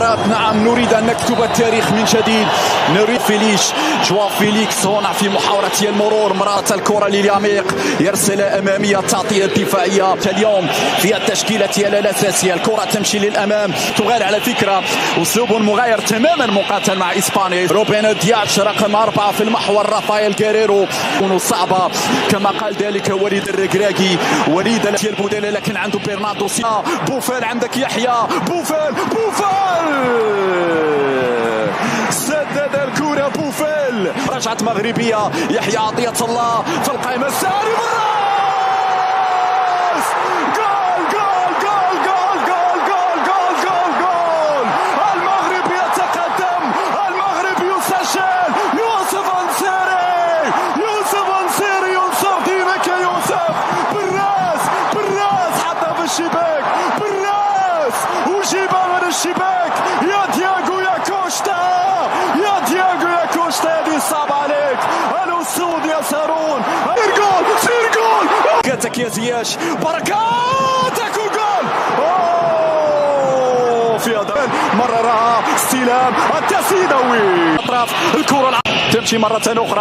نعم، نريد أن نكتب التاريخ من جديد. نريد جواو فيليكس هنا في محاولة المرور، مرات الكرة للياميق، يرسل أمامية التغطية الدفاعية اليوم في التشكيلة الأساسية. الكرة تمشي للأمام، تغير على فكرة أسلوب مغاير تماما مقاتل مع إسبانيا. روبين دياش رقم 4 في المحور، رافائيل غيريرو صعبة كما قال ذلك وليد الركراكي. وليد البديل لكن عنده برناردو سيلفا. بوفال، عندك يحيى بوفال سدد الكرة بوفال، رجعت مغربية. يحيى عطية الله في القائمة الساري، بالراس، جول جول جول جول جول جول جول جول جول. المغرب يتقدم، المغرب يسجل. يوسف أنصاري ينصر دينك يا يوسف، بالراس حتى في الشباك، بالراس وجيب من الشباك. يا دياغو يا كوشتا، هذه صعبة عليك. الأسود يسارون، سير جول كاتك يا زياش، بركاتك وجول. في هذا مررها استلام التسديدوي، أطراف الكرة تمشي مرة أخرى.